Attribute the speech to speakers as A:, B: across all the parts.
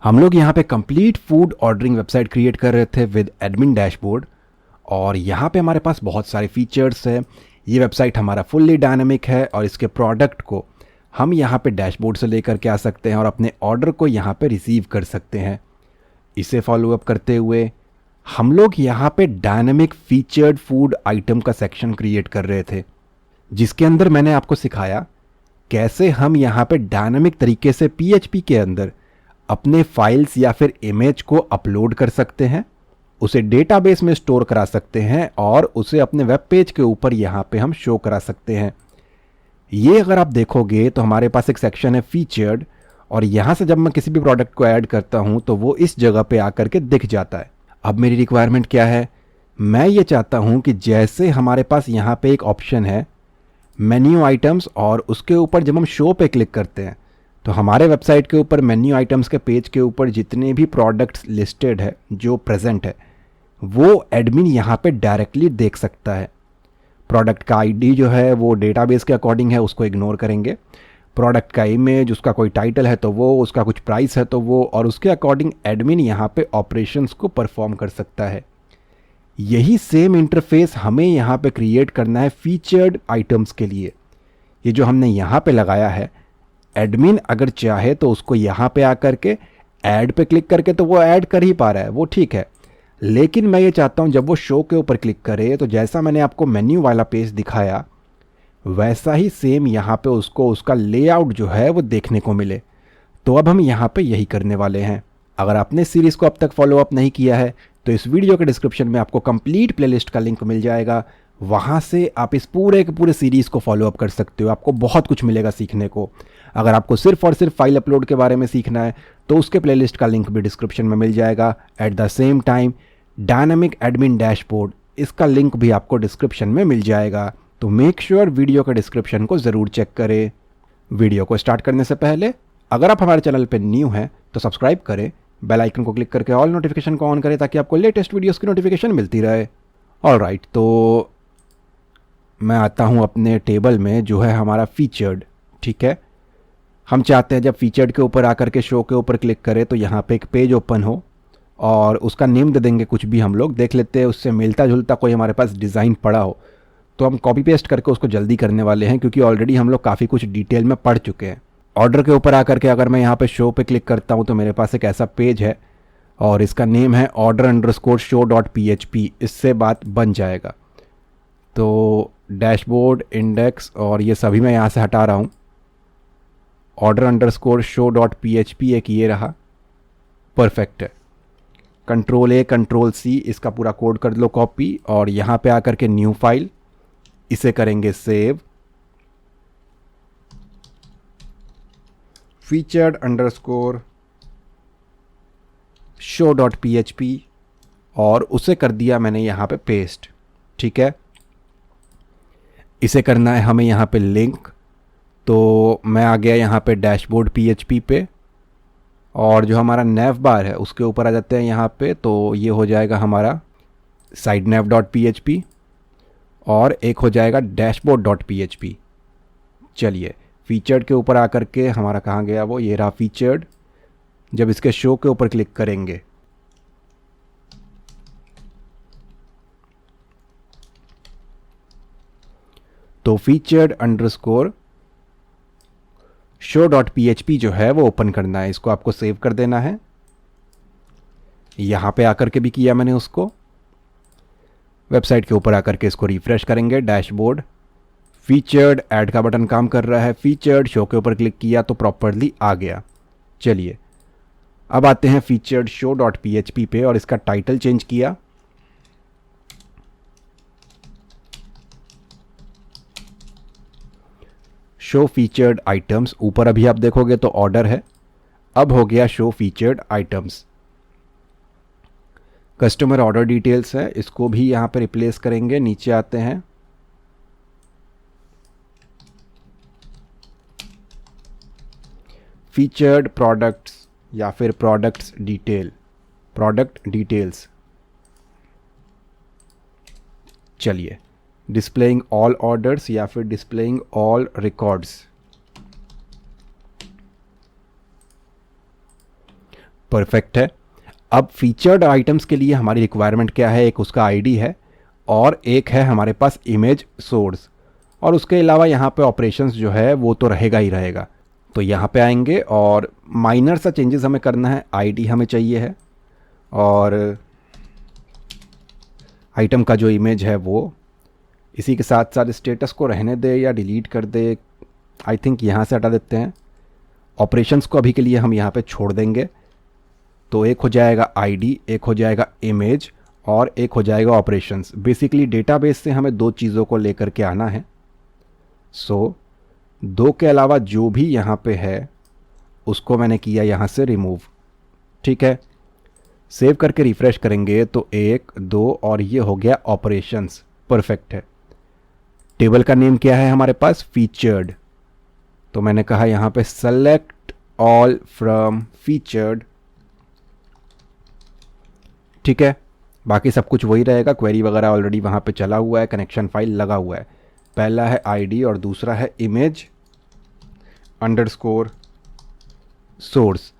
A: हम लोग यहाँ पे complete food ordering website create कर रहे थे विद एडमिन डैशबोर्ड। और यहाँ पे हमारे पास बहुत सारे फीचर्स है। ये वेबसाइट हमारा फुल्ली डायनामिक है और इसके प्रोडक्ट को हम यहाँ पे डैशबोर्ड से लेकर के आ सकते हैं और अपने ऑर्डर को यहाँ पे रिसीव कर सकते हैं। इसे फॉलोअप करते हुए हम लोग यहाँ पे डायनामिक फीचर्ड फूड आइटम का सेक्शन क्रिएट कर रहे थे, जिसके अंदर मैंने आपको सिखाया कैसे हम यहाँ पे डायनामिक तरीके से पीएचपी के अंदर अपने फाइल्स या फिर इमेज को अपलोड कर सकते हैं, उसे डेटाबेस में स्टोर करा सकते हैं और उसे अपने वेब पेज के ऊपर यहाँ पे हम शो करा सकते हैं। ये अगर आप देखोगे तो हमारे पास एक सेक्शन है फीचर्ड, और यहाँ से जब मैं किसी भी प्रोडक्ट को ऐड करता हूँ तो वो इस जगह पे आकर के दिख जाता है। अब मेरी रिक्वायरमेंट क्या है, मैं ये चाहता हूँ कि जैसे हमारे पास यहाँ पे एक ऑप्शन है मेन्यू आइटम्स, और उसके ऊपर जब हम शो पे क्लिक करते हैं तो हमारे वेबसाइट के ऊपर मेन्यू आइटम्स के पेज के ऊपर जितने भी प्रोडक्ट्स लिस्टेड है जो प्रेजेंट है वो एडमिन यहाँ पे डायरेक्टली देख सकता है। प्रोडक्ट का आईडी जो है वो डेटाबेस के अकॉर्डिंग है, उसको इग्नोर करेंगे। प्रोडक्ट का इमेज, उसका कोई टाइटल है तो वो, उसका कुछ प्राइस है तो वो, और उसके अकॉर्डिंग एडमिन यहाँ पे ऑपरेशंस को परफॉर्म कर सकता है। यही सेम इंटरफेस हमें यहाँ पे क्रिएट करना है फीचर्ड आइटम्स के लिए। ये जो हमने यहाँ पे लगाया है, एडमिन अगर चाहे तो उसको यहाँ पे आकर के ऐड पे क्लिक करके तो वो ऐड कर ही पा रहा है, वो ठीक है। लेकिन मैं ये चाहता हूँ जब वो शो के ऊपर क्लिक करे तो जैसा मैंने आपको मेन्यू वाला पेज दिखाया वैसा ही सेम यहाँ पे उसको उसका लेआउट जो है वो देखने को मिले। तो अब हम यहाँ पे यही करने वाले हैं। अगर आपने सीरीज़ को अब तक फॉलो अप नहीं किया है तो इस वीडियो के डिस्क्रिप्शन में आपको कंप्लीट प्लेलिस्ट का लिंक मिल जाएगा, वहाँ से आप इस पूरे के पूरे सीरीज़ को फॉलो अप कर सकते हो। आपको बहुत कुछ मिलेगा सीखने को। अगर आपको सिर्फ और सिर्फ फाइल अपलोड के बारे में सीखना है तो उसके प्लेलिस्ट का लिंक भी डिस्क्रिप्शन में मिल जाएगा। At the same time dynamic admin dashboard, इसका लिंक भी आपको डिस्क्रिप्शन में मिल जाएगा। तो मेक श्योर वीडियो के डिस्क्रिप्शन को ज़रूर चेक करें। वीडियो को स्टार्ट करने से पहले अगर आप हमारे चैनल पर न्यू हैं तो सब्सक्राइब करें, बेल आइकन को क्लिक करके ऑल नोटिफिकेशन को ऑन करें ताकि आपको लेटेस्ट वीडियोस की नोटिफिकेशन मिलती रहे। ऑलराइट, तो मैं आता हूँ अपने टेबल में जो है हमारा फीचर्ड। ठीक है, हम चाहते हैं जब फीचर्ड के ऊपर आकर के शो के ऊपर क्लिक करें तो यहाँ पे एक पेज ओपन हो और उसका नेम दे देंगे कुछ भी, हम लोग देख लेते हैं उससे मिलता जुलता कोई हमारे पास डिज़ाइन पड़ा हो तो हम कॉपी पेस्ट करके उसको जल्दी करने वाले हैं, क्योंकि ऑलरेडी हम लोग काफ़ी कुछ डिटेल में पढ़ चुके हैं। ऑर्डर के ऊपर आकर के अगर मैं यहाँ पे शो पे क्लिक करता हूँ तो मेरे पास एक ऐसा पेज है और इसका नेम है order_show.php। इससे बात बन जाएगा। तो डैशबोर्ड, इंडेक्स और ये सभी मैं यहाँ से हटा रहा हूँ। order_show.php एक ये रहा, परफेक्ट है। Ctrl+A Ctrl+C इसका पूरा कोड कर लो कॉपी, और यहाँ पे आकर के न्यू फाइल, इसे करेंगे सेव। featured_show.php और उसे कर दिया मैंने यहाँ पे पेस्ट। ठीक है, इसे करना है हमें यहाँ पे लिंक। तो मैं आ गया यहाँ पे डैशबोर्ड PHP पे, और जो हमारा नेव बार है उसके ऊपर आ जाते हैं यहाँ पे। तो ये हो जाएगा हमारा sidenav.php और एक हो जाएगा dashboard.php। चलिए, फीचर्ड के ऊपर आकर के हमारा कहाँ गया वो, ये रहा फीचर्ड। जब इसके शो के ऊपर क्लिक करेंगे तो featured_show.php जो है वो ओपन करना है। इसको आपको सेव कर देना है। यहाँ पे आकर के भी किया मैंने उसको। वेबसाइट के ऊपर आकर के इसको रिफ्रेश करेंगे, डैशबोर्ड, फीचर्ड, ऐड का बटन काम कर रहा है, फीचर्ड, शो के ऊपर क्लिक किया तो प्रॉपरली आ गया। चलिए, अब आते हैं फीचर्ड show.php पे और इसका टाइटल चेंज किया। शो फीचर्ड आइटम्स, ऊपर अभी आप देखोगे तो ऑर्डर है, अब हो गया show featured items. Customer order details है, इसको भी यहाँ पे रिप्लेस करेंगे। नीचे आते हैं, फीचर्ड प्रोडक्ट्स या फिर प्रोडक्ट्स डिटेल, प्रोडक्ट डिटेल्स। चलिए, डिस्प्लेइंग ऑल ऑर्डर्स या फिर डिस्प्लेइंग ऑल रिकॉर्ड्स। परफेक्ट है। अब फीचर्ड आइटम्स के लिए हमारी रिक्वायरमेंट क्या है, एक उसका आईडी है और एक है हमारे पास इमेज सोर्स, और उसके अलावा यहाँ पे ऑपरेशंस जो है वो तो रहेगा ही रहेगा। तो यहाँ पे आएंगे और माइनर सा चेंजेस हमें करना है। आईडी हमें चाहिए है और आइटम का जो इमेज है वो, इसी के साथ साथ स्टेटस को रहने दे या डिलीट कर दे, आई थिंक यहाँ से हटा देते हैं। ऑपरेशंस को अभी के लिए हम यहाँ पे छोड़ देंगे। तो एक हो जाएगा आईडी, एक हो जाएगा इमेज और एक हो जाएगा ऑपरेशंस। बेसिकली डेटाबेस से हमें दो चीज़ों को लेकर के आना है। सो दो के अलावा जो भी यहाँ पे है उसको मैंने किया यहाँ से रिमूव। ठीक है, सेव करके रिफ़्रेश करेंगे तो 1 2 और ये हो गया ऑपरेशंस। परफेक्ट है। टेबल का नेम क्या है हमारे पास, फीचर्ड। तो मैंने कहा यहाँ पे सेलेक्ट ऑल फ्रॉम फीचर्ड। ठीक है, बाकी सब कुछ वही रहेगा। क्वेरी वगैरह ऑलरेडी वहाँ पे चला हुआ है, कनेक्शन फाइल लगा हुआ है। पहला है आईडी और दूसरा है इमेज अंडरस्कोर सोर्स।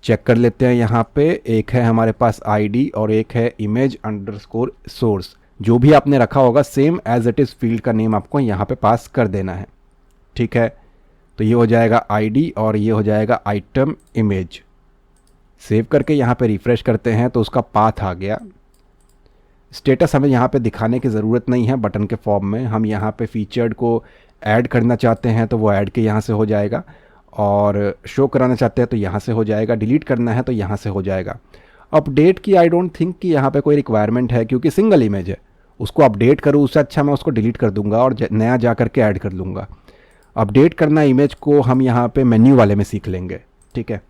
A: चेक कर लेते हैं यहाँ पे, एक है हमारे पास आईडी और एक है इमेज अंडरस्कोर सोर्स। जो भी आपने रखा होगा same as it is field का नेम आपको यहाँ पे पास कर देना है। ठीक है, तो ये हो जाएगा आईडी और ये हो जाएगा आइटम इमेज। सेव करके यहाँ पे रिफ़्रेश करते हैं तो उसका पाथ आ गया। स्टेटस हमें यहाँ पे दिखाने की ज़रूरत नहीं है बटन के फॉर्म में। हम यहाँ पे फीचर्ड को ऐड करना चाहते हैं तो वो ऐड के यहाँ से हो जाएगा, और शो कराना चाहते हैं तो यहाँ से हो जाएगा, डिलीट करना है तो यहाँ से हो जाएगा। अपडेट की आई डोंट थिंक कि यहाँ पे कोई रिक्वायरमेंट है, क्योंकि सिंगल इमेज है। उसको अपडेट करूँ उससे अच्छा मैं उसको डिलीट कर दूंगा और नया जा करके ऐड कर लूँगा। अपडेट करना इमेज को हम यहाँ पे मेन्यू वाले में सीख लेंगे। ठीक है,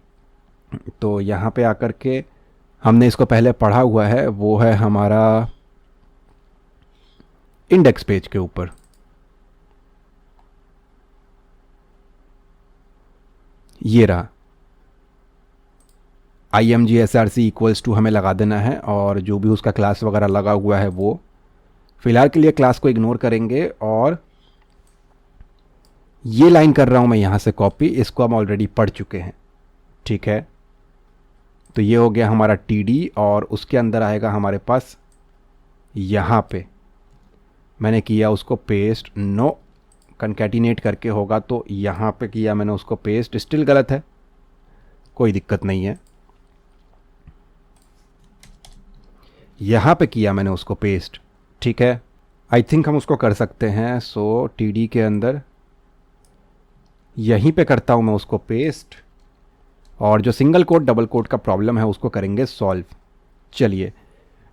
A: तो यहाँ पे आकर के हमने इसको पहले पढ़ा हुआ है, वो है हमारा इंडेक्स पेज के ऊपर। ये रहा imgsrc इक्वल्स टू हमें लगा देना है, और जो भी उसका क्लास वगैरह लगा हुआ है वो फिलहाल के लिए क्लास को इग्नोर करेंगे। और ये लाइन कर रहा हूं मैं यहाँ से कॉपी, इसको हम ऑलरेडी पढ़ चुके हैं। ठीक है, तो ये हो गया हमारा td और उसके अंदर आएगा हमारे पास, यहाँ पे मैंने किया उसको पेस्ट, नो कंकैटिनेट करके होगा तो यहाँ पे किया मैंने उसको पेस्ट। स्टिल गलत है, कोई दिक्कत नहीं है। यहाँ पे किया मैंने उसको पेस्ट। ठीक है, आई थिंक हम उसको कर सकते हैं। सो टीडी के अंदर यहीं पे करता हूँ मैं उसको पेस्ट, और जो सिंगल कोट डबल कोट का प्रॉब्लम है उसको करेंगे सॉल्व। चलिए,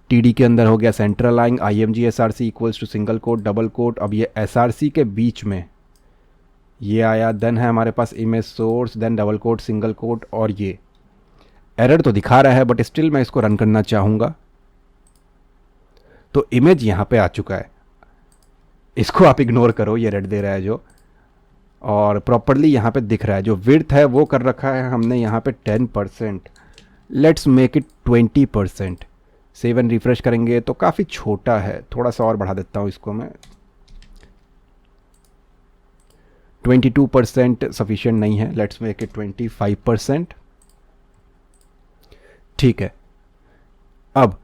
A: टीडी के अंदर हो गया central line imgsrc equals to single quote double quote. अब ये src के बीच में ये आया, देन है हमारे पास image source, then double quote single quote, और ये एरर तो दिखा रहा है बट स्टिल मैं इसको रन करना चाहूँगा। तो इमेज यहाँ पे आ चुका है, इसको आप इग्नोर करो, ये रेड दे रहा है जो, और प्रॉपरली यहाँ पे दिख रहा है। जो विड्थ है वो कर रखा है हमने यहाँ पे 10%, let's make it 20%। Save and refresh करेंगे तो काफ़ी छोटा है, थोड़ा सा और बढ़ा देता हूँ इसको मैं। 22% सफिशिएंट नहीं है, लेट्स मेक इट 25%। ठीक है, अब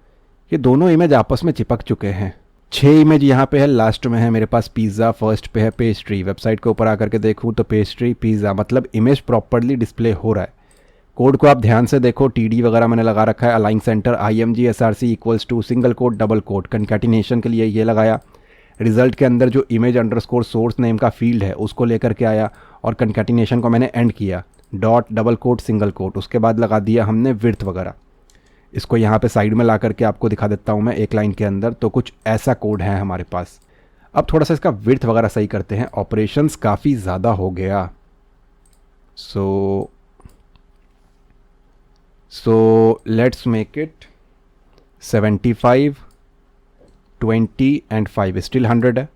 A: ये दोनों इमेज आपस में चिपक चुके हैं। 6 इमेज यहाँ पे है, लास्ट में है मेरे पास पिज़्ज़ा, फर्स्ट पे है पेस्ट्री। वेबसाइट के ऊपर आकर के देखूँ तो पेस्ट्री पिज़्ज़ा, मतलब इमेज प्रॉपरली डिस्प्ले हो रहा है। कोड को आप ध्यान से देखो, टीडी वगैरह मैंने लगा रखा है। Align center imgsrc equals to single quote double quote, concatenation के लिए ये लगाया। रिजल्ट के अंदर जो इमेज अंडरस्कोर सोर्स नेम का फील्ड है उसको लेकर के आया, और कंकैटिनेशन को मैंने एंड किया, dot double quote single quote, उसके बाद लगा दिया हमने विड्थ वगैरह। इसको यहाँ पे साइड में ला करके आपको दिखा देता हूँ मैं एक लाइन के अंदर। तो कुछ ऐसा कोड है हमारे पास। अब थोड़ा सा इसका विड्थ वगैरह सही करते हैं, ऑपरेशंस काफ़ी ज़्यादा हो गया। So let's make it 75, 20 and 5, still 100 है।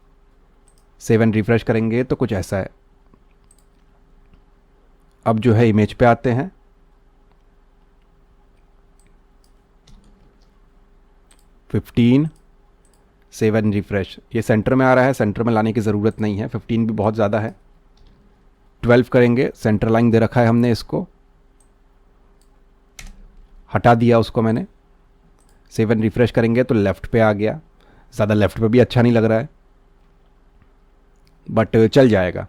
A: 7 रिफ्रेश करेंगे तो कुछ ऐसा है। अब जो है इमेज पे आते हैं, $15, 7 रिफ्रेश, ये सेंटर में आ रहा है, सेंटर में लाने की ज़रूरत नहीं है, 15 भी बहुत ज़्यादा है। 12 करेंगे, सेंटर लाइन दे रखा है हमने इसको, हटा दिया उसको मैंने। सेव एंड रिफ्रेश करेंगे तो लेफ़्ट पे आ गया। ज़्यादा लेफ़्ट पे भी अच्छा नहीं लग रहा है, बट चल जाएगा।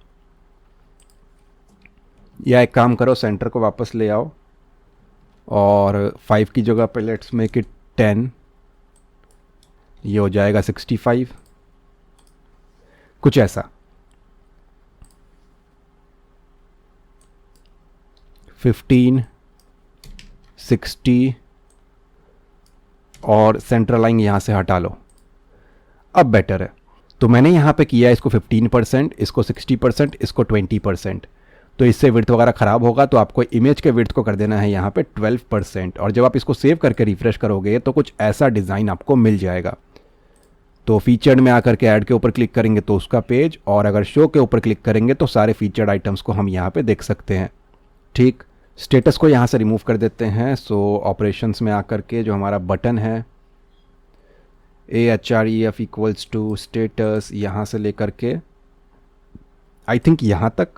A: या एक काम करो, सेंटर को वापस ले आओ और 5 की जगह पे लेट्स मेक इट 10। ये हो जाएगा 65, कुछ ऐसा। 15, 60 और सेंट्रल लाइन यहाँ से हटा लो। अब बेटर है। तो मैंने यहाँ पे किया इसको 15%, इसको 60%, इसको 20%। तो इससे विड्थ वगैरह ख़राब होगा, तो आपको इमेज के विड्थ को कर देना है यहाँ पे 12%। और जब आप इसको सेव करके रिफ्रेश करोगे तो कुछ ऐसा डिज़ाइन आपको मिल जाएगा। तो फीचर्ड में आकर के ऐड के ऊपर क्लिक करेंगे तो उसका पेज, और अगर शो के ऊपर क्लिक करेंगे तो सारे फीचर्ड आइटम्स को हम यहाँ पे देख सकते हैं। ठीक, स्टेटस को यहाँ से रिमूव कर देते हैं। सो ऑपरेशंस में आकर के जो हमारा बटन है AHREF इक्वल्स टू स्टेटस, यहाँ से लेकर के आई थिंक यहाँ तक,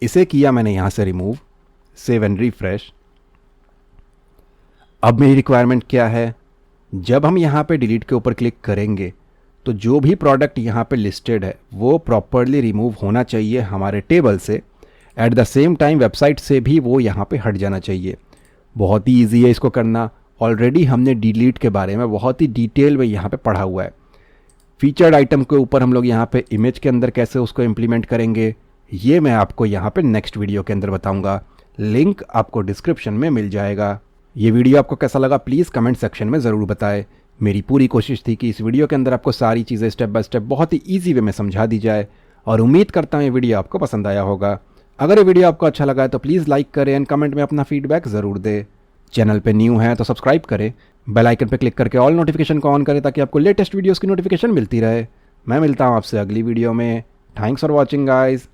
A: इसे किया मैंने यहाँ से रिमूव। Save and refresh. अब मेरी रिक्वायरमेंट क्या है, जब हम यहाँ पे डिलीट के ऊपर क्लिक करेंगे तो जो भी प्रोडक्ट यहाँ पे लिस्टेड है वो प्रॉपरली रिमूव होना चाहिए हमारे टेबल से। At the same time website से भी वो यहाँ पे हट जाना चाहिए। बहुत ही ईजी है इसको करना। ऑलरेडी हमने डिलीट के बारे में बहुत ही डिटेल में यहाँ पे पढ़ा हुआ है। फीचर्ड आइटम के ऊपर हम लोग यहाँ पे इमेज के अंदर कैसे उसको इम्प्लीमेंट करेंगे, ये मैं आपको यहाँ पे नेक्स्ट वीडियो के अंदर बताऊँगा। लिंक आपको डिस्क्रिप्शन में मिल जाएगा। ये वीडियो आपको कैसा लगा प्लीज़ कमेंट सेक्शन में ज़रूर बताएं। मेरी पूरी कोशिश थी कि इस वीडियो के अंदर आपको सारी चीज़ें स्टेप बाय स्टेप बहुत ही ईजी वे में समझा दी जाए, और उम्मीद करता हूँ ये वीडियो आपको पसंद आया होगा। अगर ये वीडियो आपको अच्छा लगा है तो प्लीज़ लाइक करें एंड कमेंट में अपना फीडबैक ज़रूर दें। चैनल पे न्यू हैं तो सब्सक्राइब करें, बेल आइकन पे क्लिक करके ऑल नोटिफिकेशन को ऑन करें ताकि आपको लेटेस्ट वीडियोस की नोटिफिकेशन मिलती रहे। मैं मिलता हूँ आपसे अगली वीडियो में। Thanks for watching guys.